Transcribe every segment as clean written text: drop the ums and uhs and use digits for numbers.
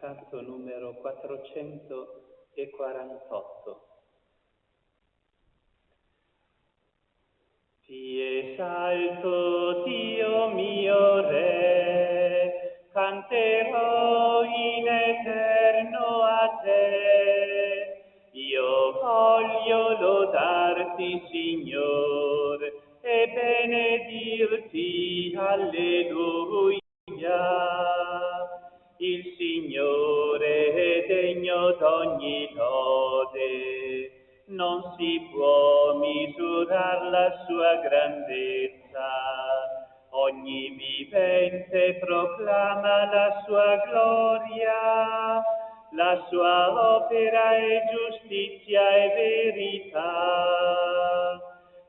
canto numero 448. Ti esalto, Dio mio Re, canterò in eterno a te. Io voglio lodarti, Signore, e benedirti, alleluia. Il Signore è degno d'ogni lode, non si può misurare la sua grandezza. Ogni vivente proclama la sua gloria, la sua opera è giustizia e verità.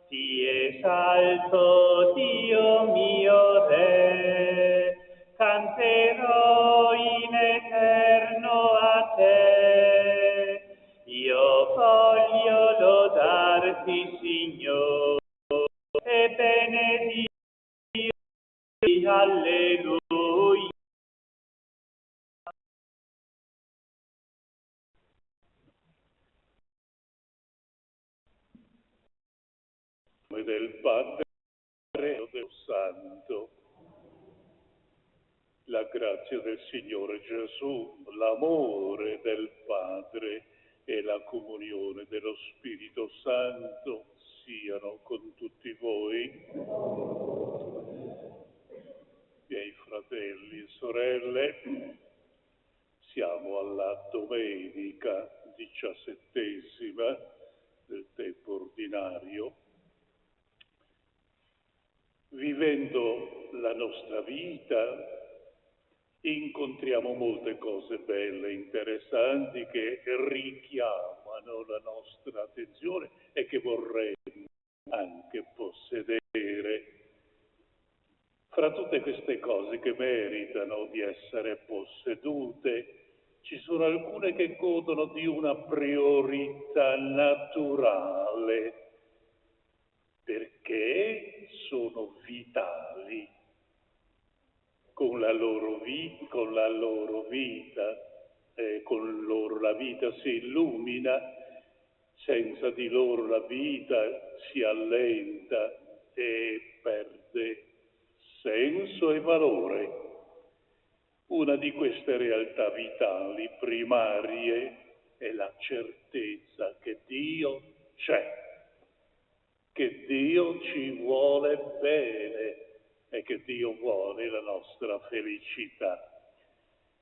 Ti esalto, Dio mio Re, canterò in eterno a te. Io voglio lodarti, Signore, e benedirti, alleluia. Del Padre e del Santo. La grazia del Signore Gesù, l'amore del Padre e la comunione dello Spirito Santo siano con tutti voi. Miei fratelli e sorelle, siamo alla domenica 17ª del tempo ordinario. Vivendo la nostra vita incontriamo molte cose belle, interessanti, che richiamano la nostra attenzione e che vorremmo anche possedere. Fra tutte queste cose che meritano di essere possedute, ci sono alcune che godono di una priorità naturale, perché sono vitali. Con la loro vita, con loro la vita si illumina, senza di loro la vita si allenta e perde senso e valore. Una di queste realtà vitali primarie è la certezza che Dio c'è, che Dio ci vuole bene e che Dio vuole la nostra felicità.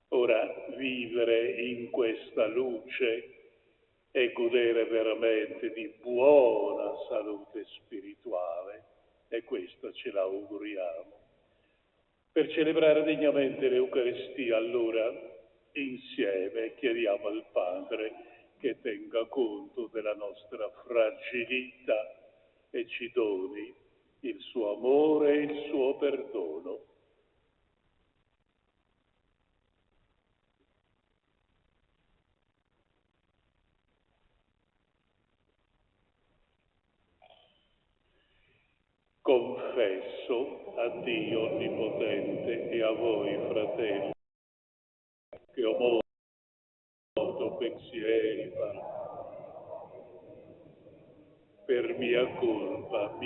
Ora, vivere in questa luce e godere veramente di buona salute spirituale, e questo ce l'auguriamo. Per celebrare degnamente l'Eucaristia, allora, insieme chiediamo al Padre che tenga conto della nostra fragilità e ci doni il suo amore e il suo perdono. Confesso a Dio Onnipotente e a voi, fratelli, che ho molto pensieri, per mia colpa,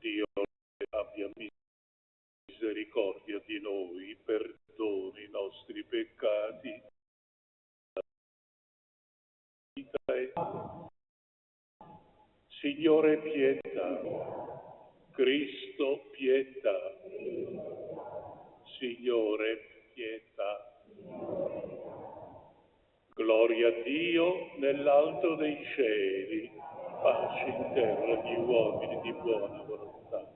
Dio abbia misericordia di noi, perdoni i nostri peccati, Signore pietà, Cristo pietà, Signore pietà. Gloria a Dio nell'alto dei cieli, pace in terra agli uomini di buona volontà.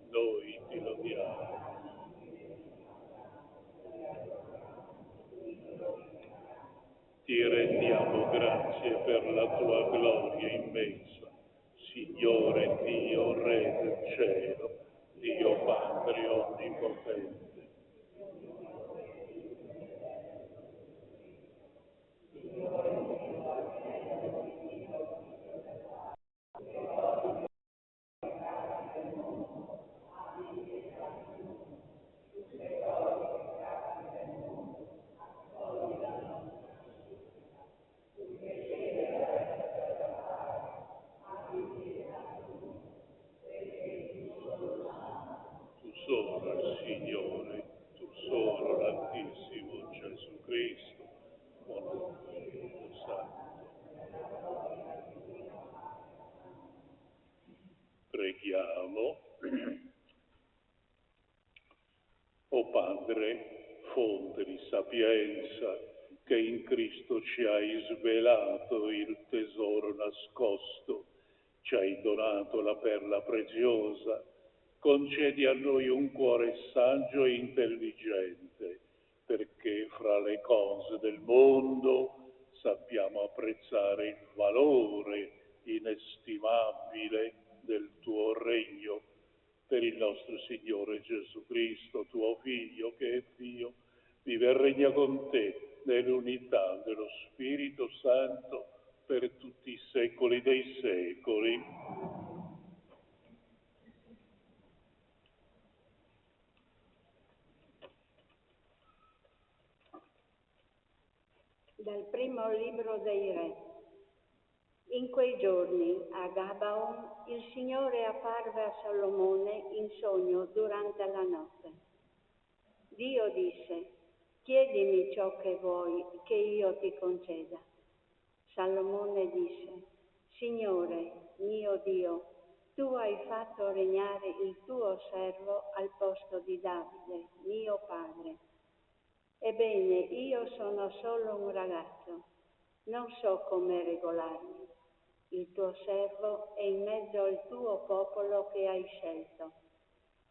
Noi ti lodiamo. Ti rendiamo grazie per la tua gloria immensa, Signore Dio, Re del cielo, Dio Padre onnipotente. Preghiamo. O Padre, fonte di sapienza, che in Cristo ci hai svelato il tesoro nascosto, ci hai donato la perla preziosa, concedi a noi un cuore saggio e intelligente, perché fra le cose del mondo sappiamo apprezzare il valore inestimabile del tuo regno, per il nostro Signore Gesù Cristo, tuo Figlio, che è Dio, vive e regna con te nell'unità dello Spirito Santo per tutti i secoli dei secoli. Dal primo libro dei Re. In quei giorni a Gabaon il Signore apparve a Salomone in sogno durante la notte. Dio disse: chiedimi ciò che vuoi che io ti conceda. Salomone disse: Signore mio Dio, tu hai fatto regnare il tuo servo al posto di Davide, mio padre. Ebbene, io sono solo un ragazzo, non so come regolarmi. Il tuo servo è in mezzo al tuo popolo che hai scelto,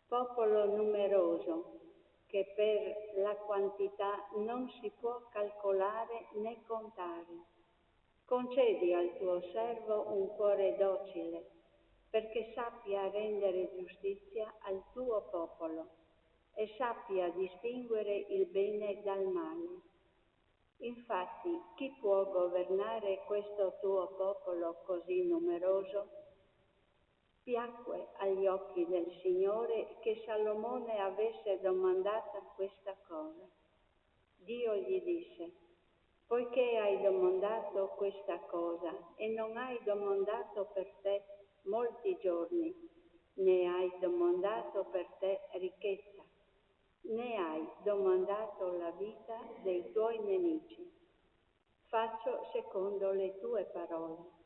popolo numeroso, che per la quantità non si può calcolare né contare. Concedi al tuo servo un cuore docile, perché sappia rendere giustizia al tuo popolo e sappia distinguere il bene dal male. Infatti, chi può governare questo tuo popolo così numeroso? Piacque agli occhi del Signore che Salomone avesse domandata questa cosa. Dio gli disse: poiché hai domandato questa cosa e non hai domandato per te molti giorni, né hai domandato per te ricchezza, né hai domandato la vita dei tuoi nemici. Faccio secondo le tue parole.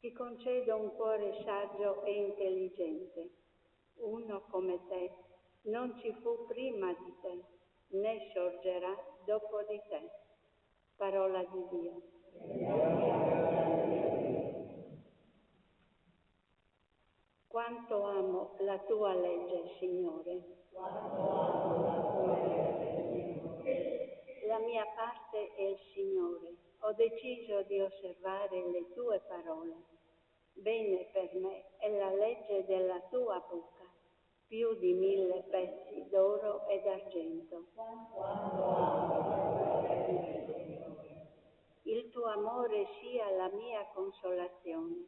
Ti concedo un cuore saggio e intelligente. Uno come te non ci fu prima di te, né sorgerà dopo di te. Parola di Dio. Quanto amo la tua legge, Signore. La mia parte è il Signore. Ho deciso di osservare le tue parole. Bene per me è la legge della tua bocca, più di 1000 pezzi d'oro e d'argento. Il tuo amore sia la mia consolazione,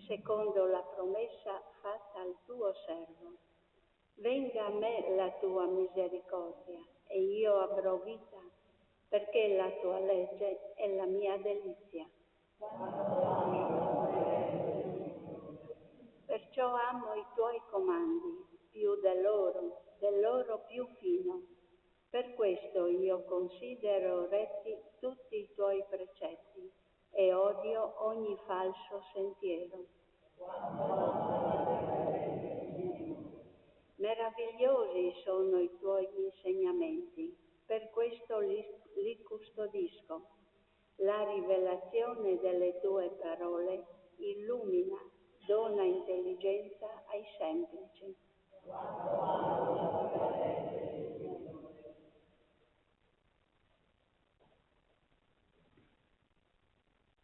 secondo la promessa fatta al tuo servo. Venga a me la tua misericordia e io avrò vita, perché la tua legge è la mia delizia. Perciò amo i tuoi comandi più dell'oro più fino. Per questo io considero retti tutti i tuoi precetti e odio ogni falso sentiero. Meravigliosi sono i tuoi insegnamenti, per questo li custodisco. La rivelazione delle tue parole illumina, dona intelligenza ai semplici.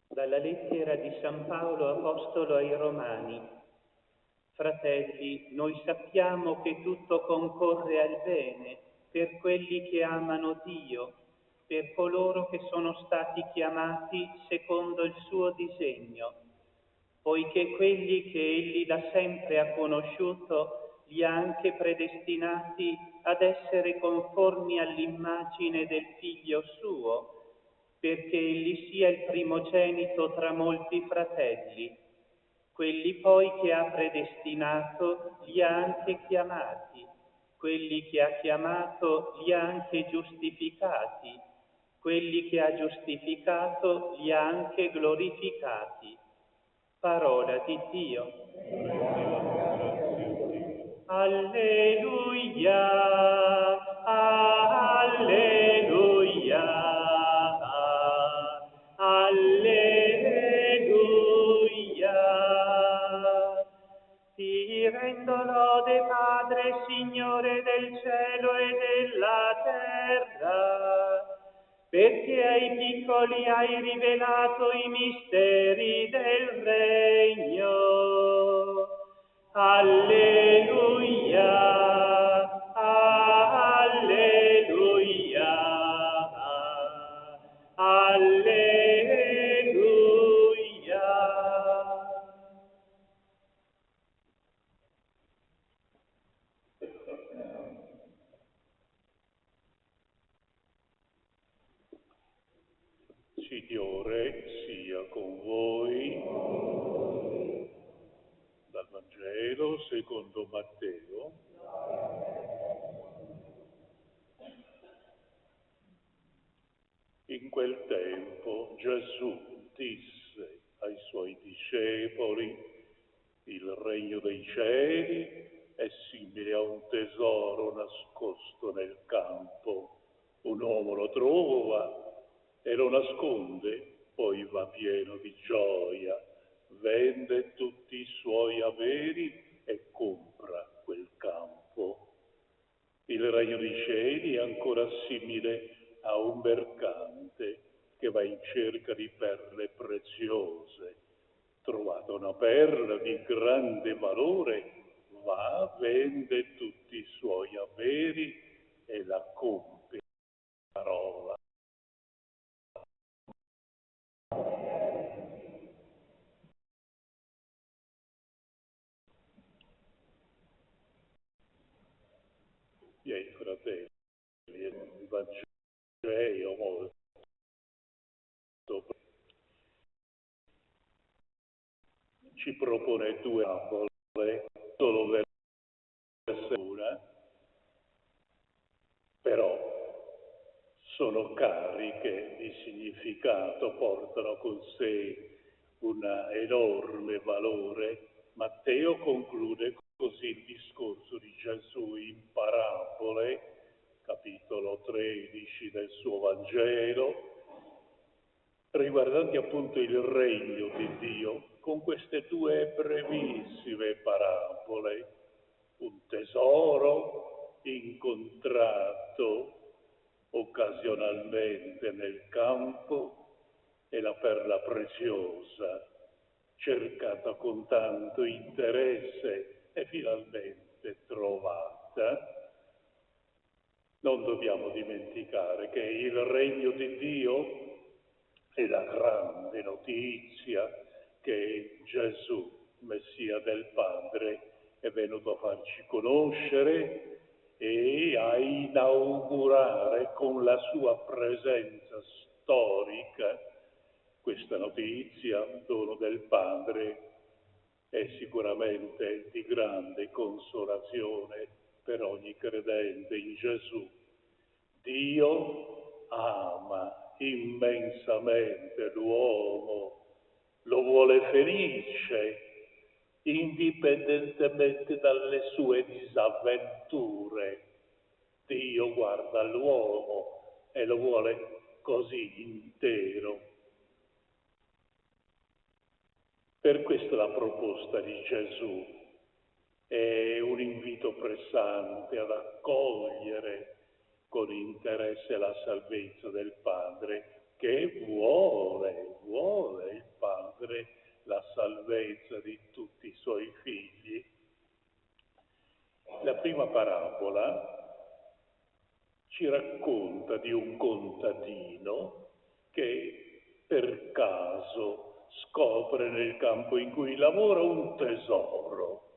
Dalla lettera di San Paolo Apostolo ai Romani. Fratelli, noi sappiamo che tutto concorre al bene per quelli che amano Dio, per coloro che sono stati chiamati secondo il suo disegno, poiché quelli che Egli da sempre ha conosciuto li ha anche predestinati ad essere conformi all'immagine del Figlio suo, perché Egli sia il primogenito tra molti fratelli. Quelli poi che ha predestinato li ha anche chiamati, quelli che ha chiamato li ha anche giustificati, quelli che ha giustificato li ha anche glorificati. Parola di Dio. Alleluia, alleluia, alleluia. Ti rendo lode, Padre, Signore del cielo e della terra, perché ai piccoli hai rivelato i misteri del regno. Alleluia, alleluia, alleluia. Signore sia con voi. Dal Vangelo secondo Matteo. In quel tempo Gesù disse ai suoi discepoli: il regno dei cieli è simile a un tesoro nascosto nel campo. Un uomo lo trova e lo nasconde, poi va pieno di gioia, vende tutti i suoi averi e compra quel campo. Il regno dei cieli è ancora simile a un mercante che va in cerca di perle preziose. Trovata una perla di grande valore, va, vende tutti i suoi averi e la compra. Parola. Miei fratelli, il Vangelo molto ci propone due parabole, solo verso una, però sono cariche di significato, portano con sé un enorme valore. Matteo conclude così il discorso di Gesù in parabole, capitolo 13 del suo Vangelo, riguardanti appunto il regno di Dio, con queste due brevissime parabole. Un tesoro incontrato occasionalmente nel campo e la perla preziosa, cercata con tanto interesse e finalmente trovata. Non dobbiamo dimenticare che il regno di Dio è la grande notizia che Gesù, Messia del Padre, è venuto a farci conoscere e a inaugurare con la sua presenza storica. Questa notizia, dono del Padre, è sicuramente di grande consolazione per ogni credente in Gesù. Dio ama immensamente l'uomo, lo vuole felice, indipendentemente dalle sue disavventure. Dio guarda l'uomo e lo vuole così intero. Per questo la proposta di Gesù è un invito pressante ad accogliere con interesse la salvezza del Padre, che vuole il Padre la salvezza di tutti i suoi figli. La prima parabola ci racconta di un contadino che per caso scopre nel campo in cui lavora un tesoro.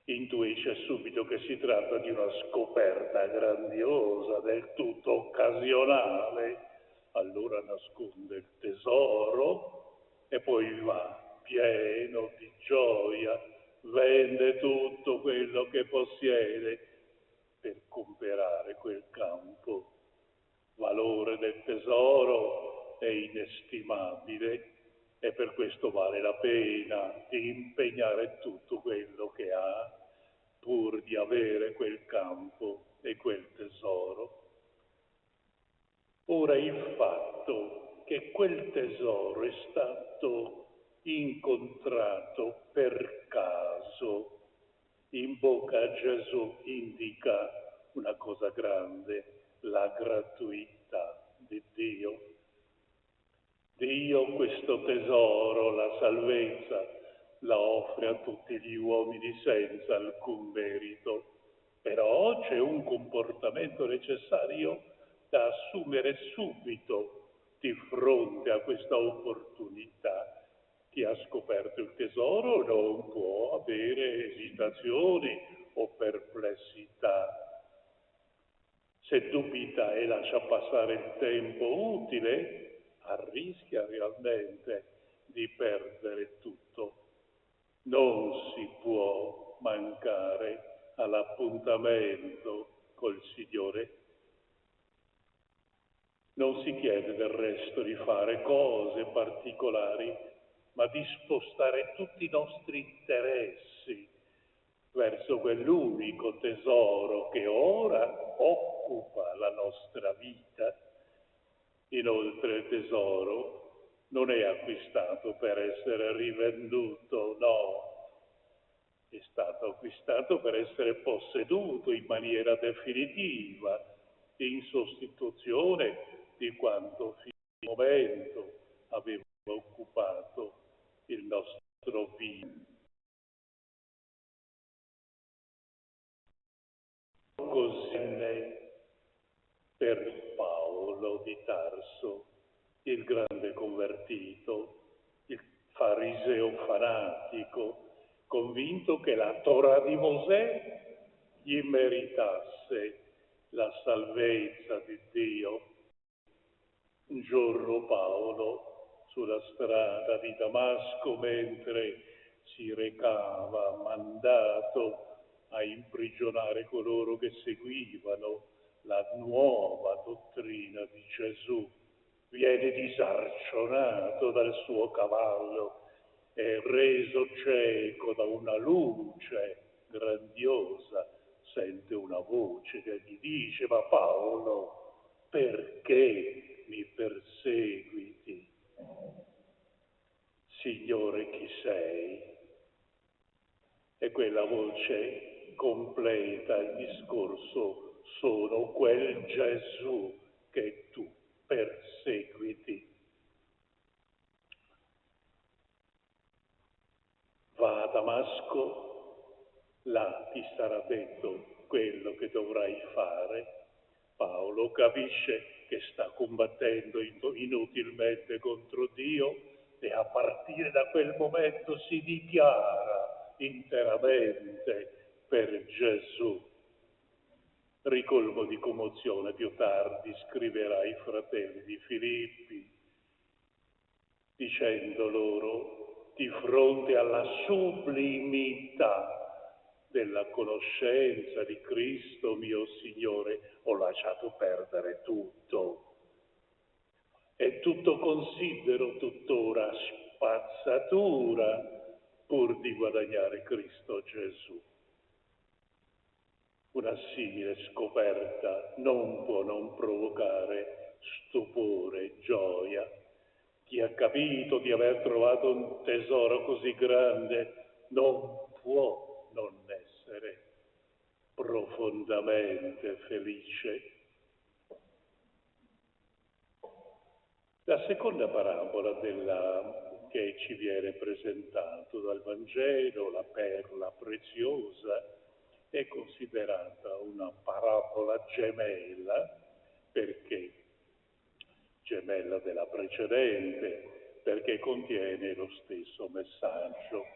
Intuisce subito che si tratta di una scoperta grandiosa, del tutto occasionale. Allora nasconde il tesoro e poi va pieno di gioia, vende tutto quello che possiede per comprare quel campo. Valore del tesoro è inestimabile e per questo vale la pena di impegnare tutto quello che ha pur di avere quel campo e quel tesoro. Ora il fatto che quel tesoro è stato incontrato per caso in bocca a Gesù indica una cosa grande, la gratuità di Dio. Dio questo tesoro, la salvezza, la offre a tutti gli uomini senza alcun merito. Però c'è un comportamento necessario da assumere subito di fronte a questa opportunità. Chi ha scoperto il tesoro non può avere esitazioni o perplessità. Se dubita e lascia passare il tempo utile, rischia realmente di perdere tutto. Non si può mancare all'appuntamento col Signore. Non si chiede del resto di fare cose particolari, ma di spostare tutti i nostri interessi verso quell'unico tesoro che ora occupa la nostra vita. Inoltre il tesoro non è acquistato per essere rivenduto, no. È stato acquistato per essere posseduto in maniera definitiva, in sostituzione di quanto fino al momento aveva occupato il nostro vita. Così per Paolo di Tarso, il grande convertito, il fariseo fanatico, convinto che la Torah di Mosè gli meritasse la salvezza di Dio. Un giorno Paolo, sulla strada di Damasco, mentre si recava mandato a imprigionare coloro che seguivano la nuova dottrina di Gesù, viene disarcionato dal suo cavallo e reso cieco da una luce grandiosa, sente una voce che gli dice: ma Paolo, perché mi perseguiti? Signore, chi sei? E quella voce completa il discorso: sono quel Gesù che tu perseguiti. Va a Damasco, là ti sarà detto quello che dovrai fare. Paolo capisce che sta combattendo inutilmente contro Dio e a partire da quel momento si dichiara interamente per Gesù. Ricolmo di commozione più tardi scriverà ai fratelli di Filippi dicendo loro: di fronte alla sublimità della conoscenza di Cristo mio Signore ho lasciato perdere tutto e tutto considero tuttora spazzatura pur di guadagnare Cristo Gesù. Una simile scoperta non può non provocare stupore, gioia. Chi ha capito di aver trovato un tesoro così grande non può non essere profondamente felice. La seconda parabola che ci viene presentato dal Vangelo, la perla preziosa, è considerata una parabola gemella, perché gemella della precedente, perché contiene lo stesso messaggio.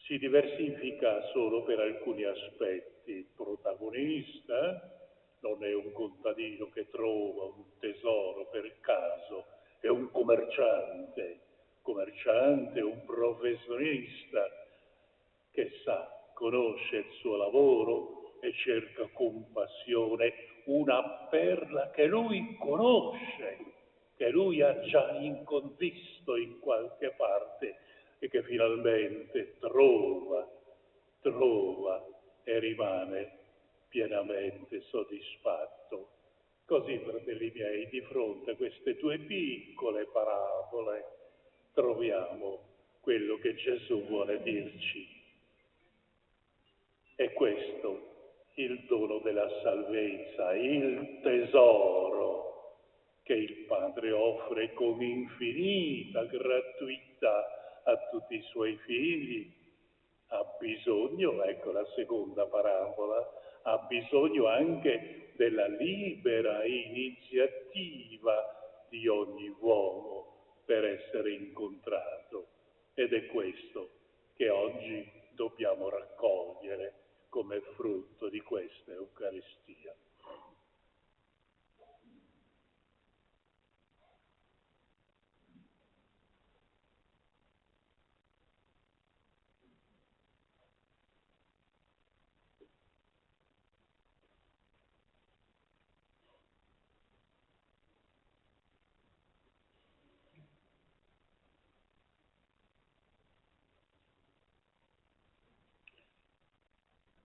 Si diversifica solo per alcuni aspetti. Il protagonista non è un contadino che trova un tesoro per caso, è un commerciante, un professionista che conosce il suo lavoro e cerca con passione una perla che lui conosce, che lui ha già visto in qualche parte e che finalmente trova e rimane pienamente soddisfatto. Così, fratelli miei, di fronte a queste due piccole parabole troviamo quello che Gesù vuole dirci. È questo il dono della salvezza, il tesoro che il Padre offre con infinita gratuità a tutti i suoi figli. Ha bisogno, ecco la seconda parabola, ha bisogno anche della libera iniziativa di ogni uomo per essere incontrato. Ed è questo che oggi dobbiamo raccogliere come frutto di questa Eucaristia.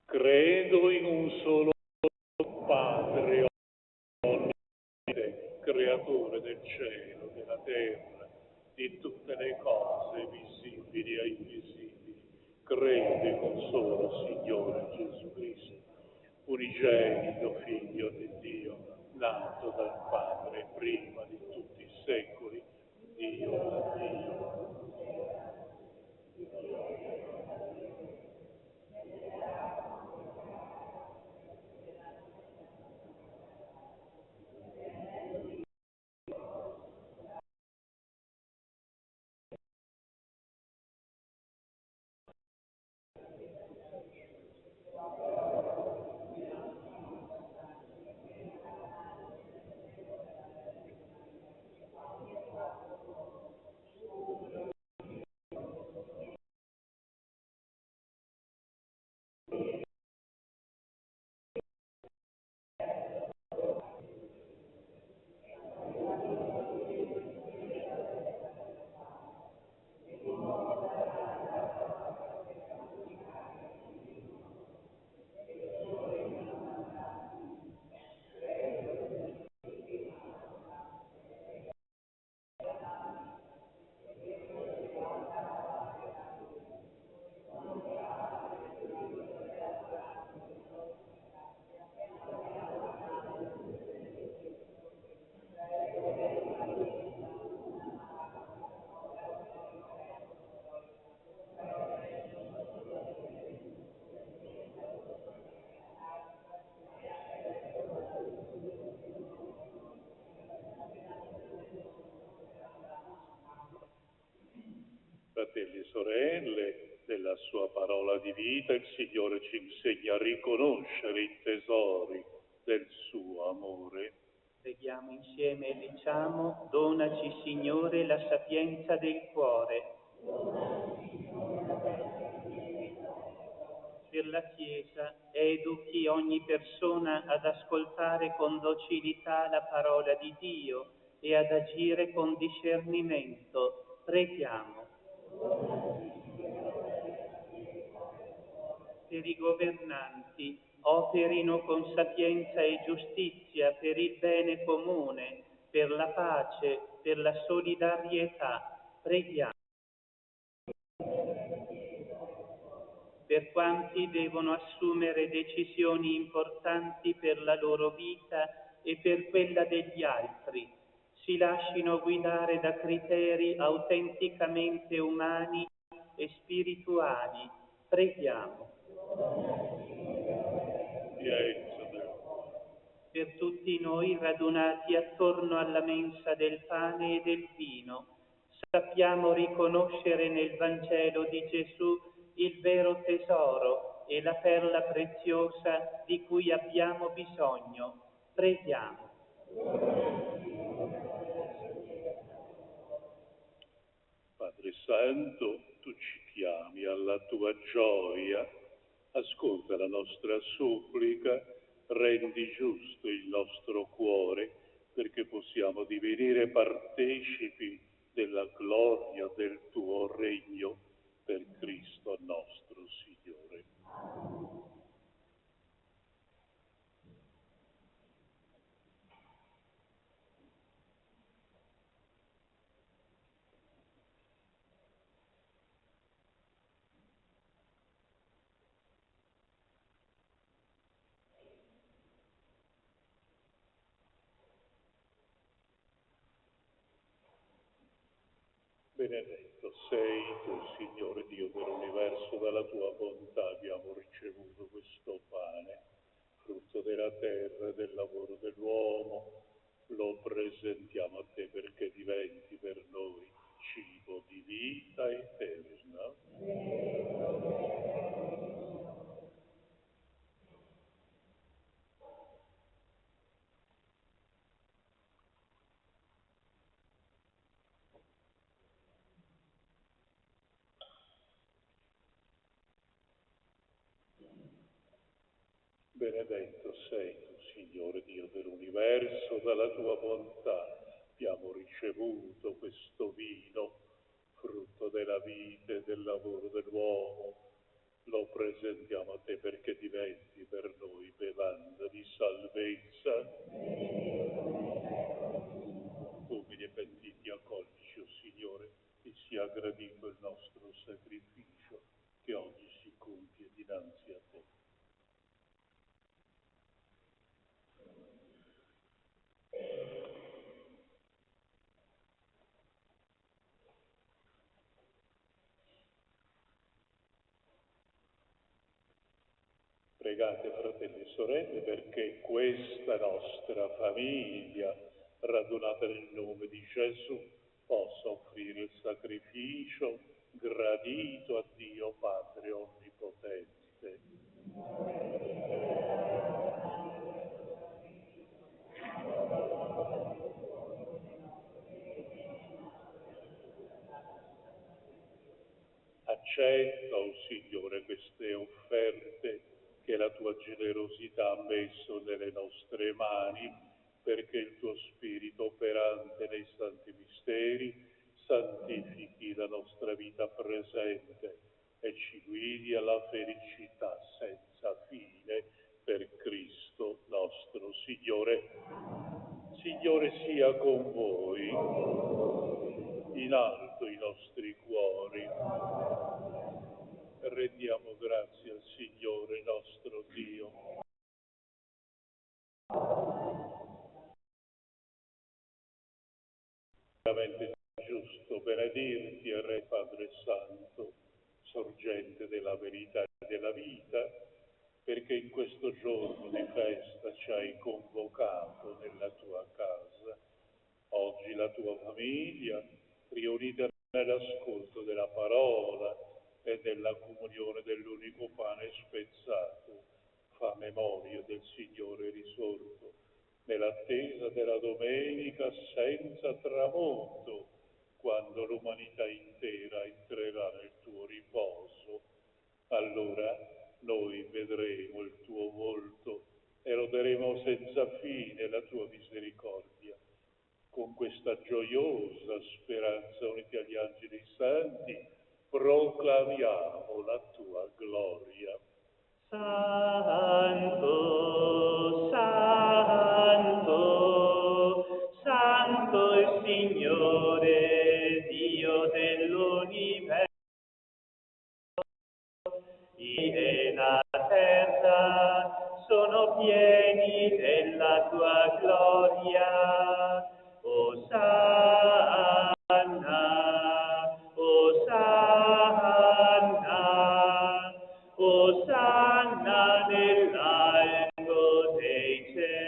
Credo in un solo Padre onnipotente, creatore del cielo, della terra, di tutte le cose visibili e invisibili. Credo in un solo Signore Gesù Cristo, unigenito Figlio di Dio, nato dal Padre prima di tutti i secoli, Dio da Dio. Fratelli e sorelle, nella sua parola di vita il Signore ci insegna a riconoscere i tesori del suo amore. Preghiamo insieme e diciamo: donaci, Signore, la sapienza del cuore. Per la Chiesa, educhi ogni persona ad ascoltare con docilità la parola di Dio e ad agire con discernimento. Preghiamo. Per i governanti, operino con sapienza e giustizia per il bene comune, per la pace, per la solidarietà. Preghiamo. Per quanti devono assumere decisioni importanti per la loro vita e per quella degli altri, si lascino guidare da criteri autenticamente umani e spirituali. Preghiamo. Per tutti noi radunati attorno alla mensa del pane e del vino, sappiamo riconoscere nel Vangelo di Gesù il vero tesoro e la perla preziosa di cui abbiamo bisogno. Preghiamo. Padre Santo, tu ci chiami alla tua gioia, ascolta la nostra supplica, rendi giusto il nostro cuore perché possiamo divenire partecipi della gloria del tuo regno per Cristo nostro Signore. Benedetto sei tu, Signore Dio dell'universo, dalla tua bontà abbiamo ricevuto questo pane, frutto della terra e del lavoro dell'uomo. Lo presentiamo a te perché diventi per noi cibo di vita eterna. Benedetto sei tu, Signore Dio dell'universo, dalla tua bontà abbiamo ricevuto questo vino, frutto della vita e del lavoro dell'uomo. Lo presentiamo a te perché diventi per noi bevanda di salvezza. Umili e pentiti accolgici, o Signore, che sia gradito il nostro sacrificio, che oggi si compie dinanzi a te. Pregate, fratelli e sorelle, perché questa nostra famiglia, radunata nel nome di Gesù, possa offrire il sacrificio gradito a Dio Padre Onnipotente. Accetta, o Signore, queste offerte che la tua generosità ha messo nelle nostre mani, perché il tuo Spirito operante nei santi misteri santifichi la nostra vita presente e ci guidi alla felicità senza fine per Cristo nostro Signore. Signore sia con voi, in alto i nostri cuori. Rendiamo grazie al Signore nostro Dio. Veramente giusto benedirti, Re Padre Santo, sorgente della verità e della vita, perché in questo giorno di festa ci hai convocato nella tua casa. Oggi la tua famiglia, riunita nell'ascolto della parola e nella comunione dell'unico pane spezzato, fa memoria del Signore risorto, nell'attesa della domenica senza tramonto, quando l'umanità intera entrerà nel tuo riposo. Allora noi vedremo il tuo volto e loderemo senza fine la tua misericordia. Con questa gioiosa speranza, uniti agli angeli santi, proclamiamo la tua gloria. Santo, santo, santo il Signore, Dio dell'universo, e la terra sono pieni della tua gloria. Osanna, Osanna, Osanna nell'alto dei cieli.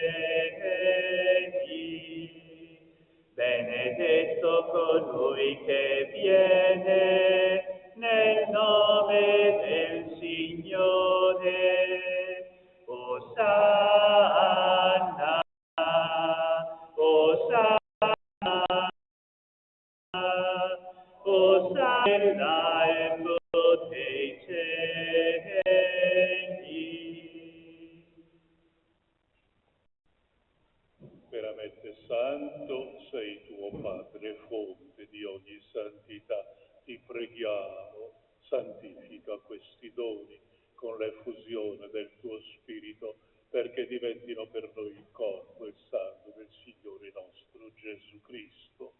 Benedetto colui che viene nel nome del Signore. Osanna, Osanna, Osanna nell'alto dei cieli. Veramente santo sei tuo Padre, fonte di ogni santità. Ti preghiamo, santifica questi doni con l'effusione del tuo Spirito, perché diventino per noi il corpo e il sangue del Signore nostro Gesù Cristo.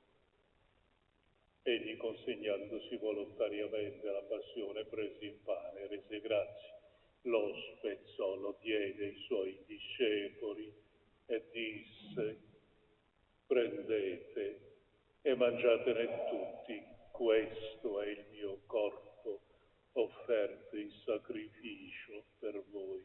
Egli, consegnandosi volontariamente alla passione, prese il pane, rese grazie, lo spezzò, lo diede ai suoi discepoli e disse: prendete e mangiatene tutti, questo è il mio corpo offerto in sacrificio per voi.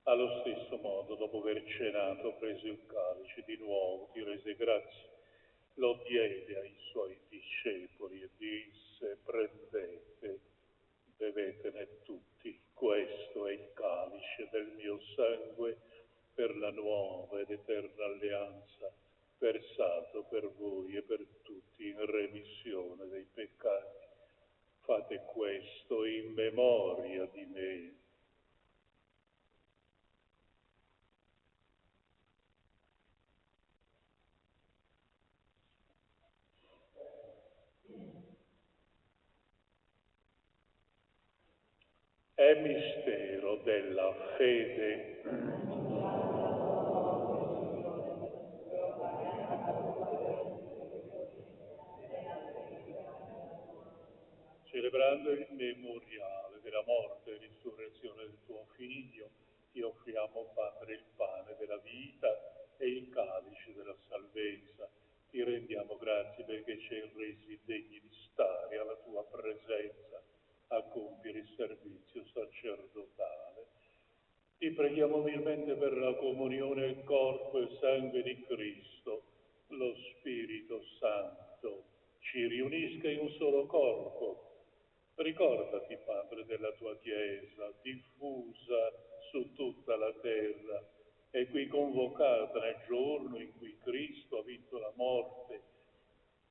Allo stesso modo, dopo aver cenato, preso il calice di nuovo, ti rese grazie, lo diede ai suoi discepoli e disse: prendete, bevetene tutti, questo è il calice del mio sangue per la nuova ed eterna alleanza, versato per voi e per tutti in remissione dei peccati. Fate questo in memoria di me. È mistero della fede. Celebrando il memoriale della morte e risurrezione del tuo Figlio, ti offriamo, Padre, il pane della vita e il calice della salvezza. Ti rendiamo grazie perché ci hai resi degni di stare alla tua presenza a compiere il servizio sacerdotale. Ti preghiamo umilmente per la comunione del corpo e sangue di Cristo. Lo Spirito Santo ci riunisca in un solo corpo. Ricordati, Padre, della tua Chiesa, diffusa su tutta la terra e qui convocata nel giorno in cui Cristo ha vinto la morte,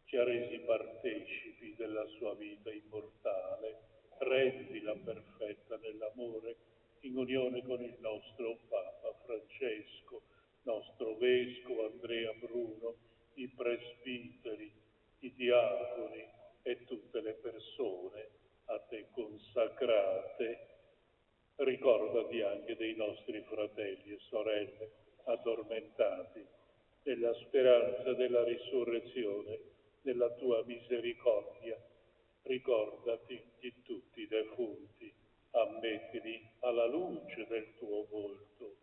ci ha resi partecipi della sua vita immortale. Rendila perfetta nell'amore, in unione con il nostro Papa Francesco, nostro Vescovo Andrea Bruno, i presbiteri, i diaconi e tutte le persone a te consacrate. Ricordati anche dei nostri fratelli e sorelle addormentati nella speranza della risurrezione, della tua misericordia. Ricordati di tutti i defunti, ammettili alla luce del tuo volto.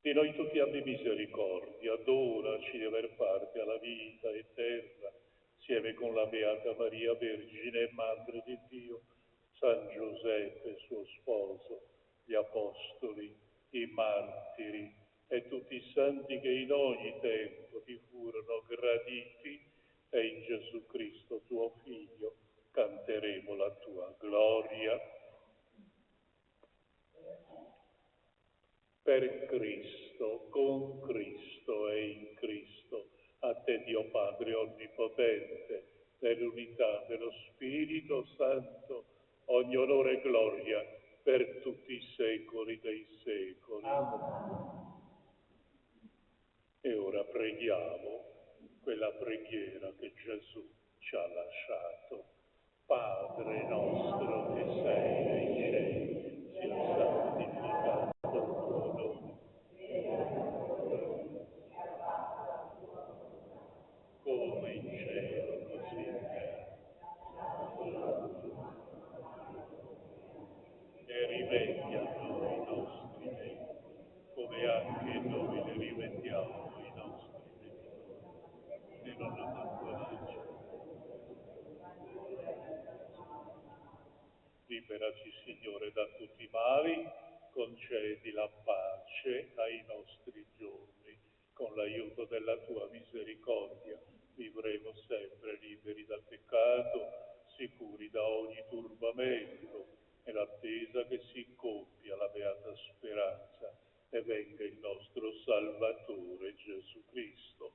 Di noi tutti abbi misericordia, donaci di aver parte alla vita eterna, insieme con la Beata Maria Vergine e Madre di Dio, San Giuseppe, suo sposo, gli Apostoli, i Martiri e tutti i santi che in ogni tempo ti furono graditi, e in Gesù Cristo, tuo Figlio, canteremo la tua gloria. Per Cristo, con Cristo e in Cristo, a te Dio Padre Onnipotente, nell'unità dello Spirito Santo, ogni onore e gloria per tutti i secoli dei secoli. E ora preghiamo quella preghiera che Gesù ci ha lasciato. Padre nostro che sei nei cieli, sia santificato il tuo nome. Come in cielo, così in terra. E rimetti a noi i nostri debiti, come anche noi li rimettiamo ai nostri debitori. E non abbandonarci. Liberaci, Signore, da tutti i mali, concedi la pace ai nostri giorni. Con l'aiuto della tua misericordia vivremo sempre liberi dal peccato, sicuri da ogni turbamento, nell'attesa che si compia la beata speranza e venga il nostro Salvatore Gesù Cristo.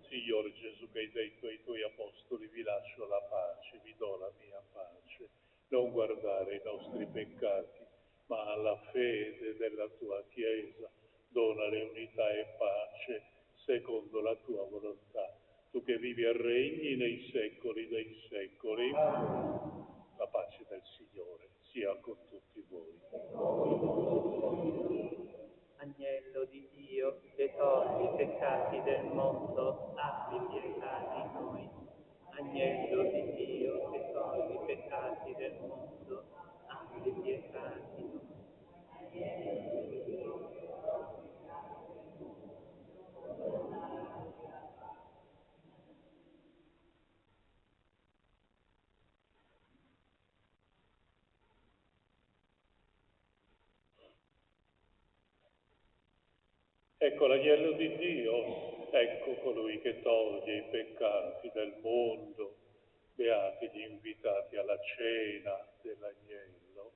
Signore Gesù, che hai detto ai tuoi apostoli: vi lascio la pace, vi do la mia pace. Non guardare i nostri peccati, ma alla fede della tua Chiesa. Donale unità e pace secondo la tua volontà. Tu che vivi e regni nei secoli dei secoli. La pace del Signore sia con tutti voi. Agnello di Dio, che togli i peccati del mondo, abbi pietà di noi. Agnello di Dio, che togli i peccati del mondo, abbi pietà di noi. Ecco l'agnello di Dio, ecco colui che toglie i peccati del mondo. Beati gli invitati alla cena dell'agnello.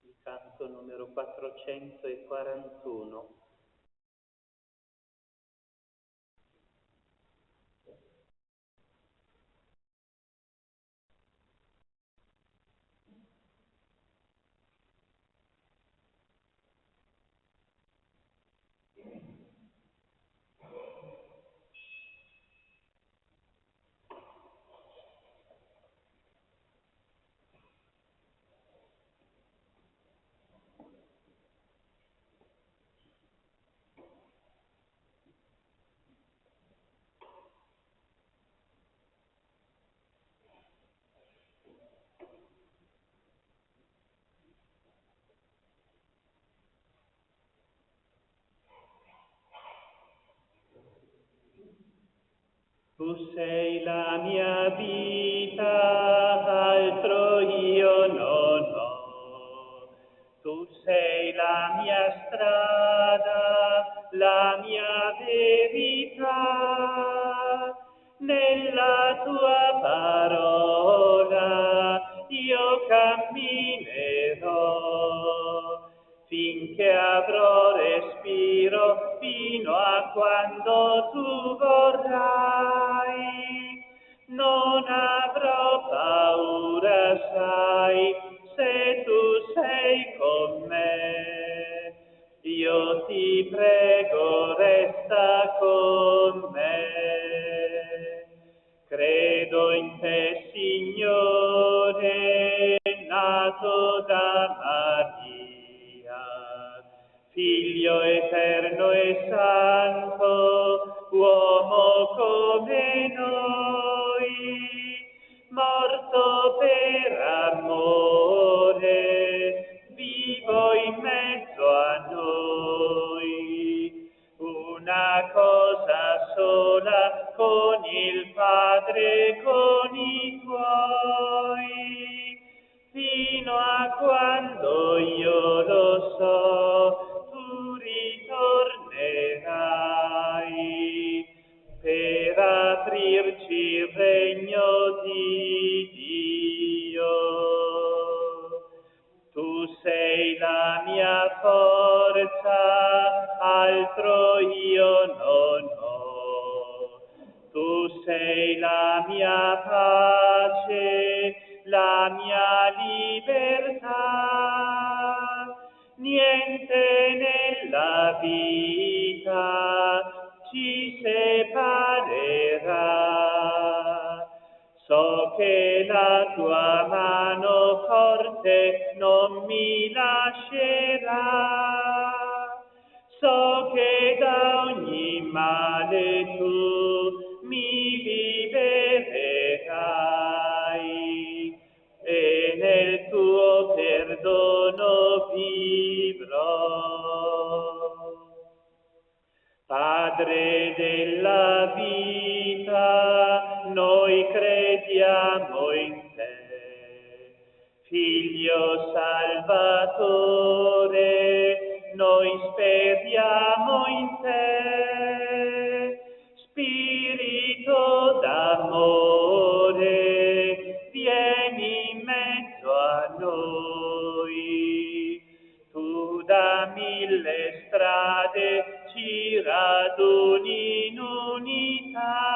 Il canto numero 441. Tu sei la mia vita, altro io non ho. Tu sei la mia strada, la mia verità. Nella tua parola io camminerò, finché avrò respiro, fino a quando tu vorrai. Non avrò paura, sai, se tu sei con me. Io ti prego, resta con me. Credo in te, Signore, nato da Maria, Figlio eterno e santo, uomo come noi, morto per amore, vivo in mezzo a noi. Una cosa sola con il Padre e con i tuoi, fino a quando io lo so, tu ritornerai per aprirci il regno di Dio. Tu sei la mia forza, altro io non ho. Tu sei la mia pace, la mia libertà. Niente nella vita ci separerà. So che la tua mano forte non mi lascerà. So che da ogni male tu mi libererai e nel tuo perdono vivrò. Padre della vita, noi crediamo in te. Figlio Salvatore, noi speriamo in te. Spirito d'amore, vieni in mezzo a noi. Tu da mille strade ci raduni in unità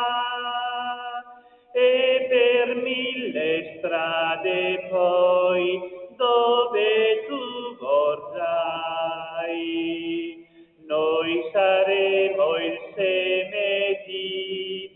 e per mille strade poi dove tu vorrai noi saremo il seme di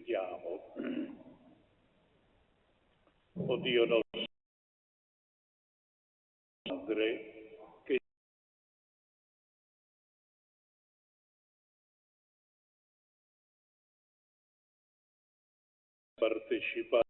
Preghiamo. O Dio nostro Padre, che partecipa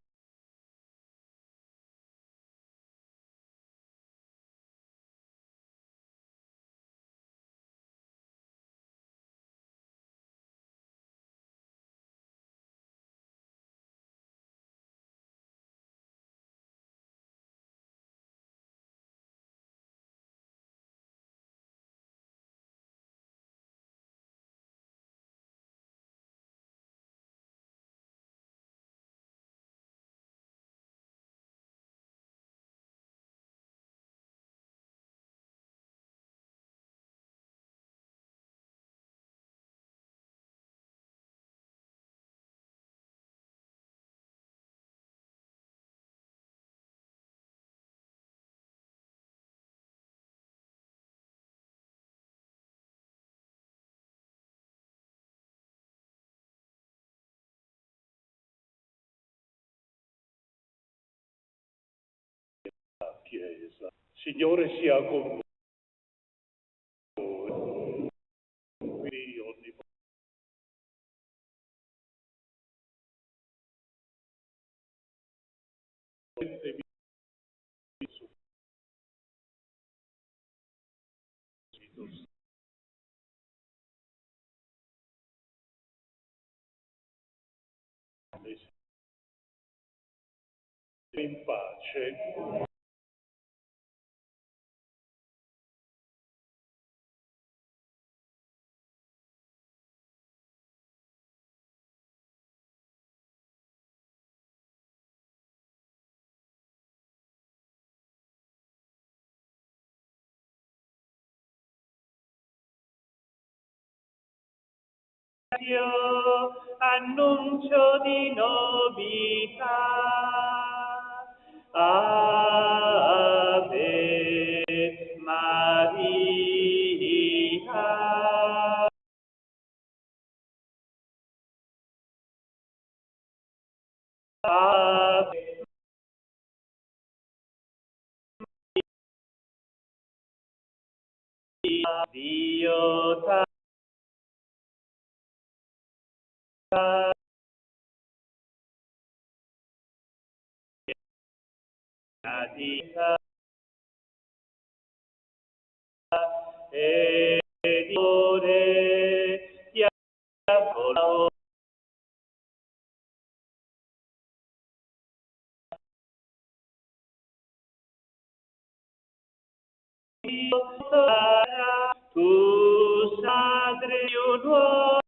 la Chiesa. Signore sia con voi. Qui onnipotente su in pace. Annuncio di novità. Ave Maria. Ave Maria. Dio e Ore diavolo tu sadre di un uomo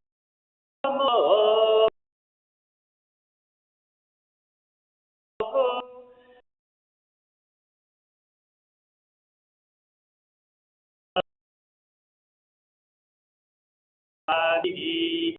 di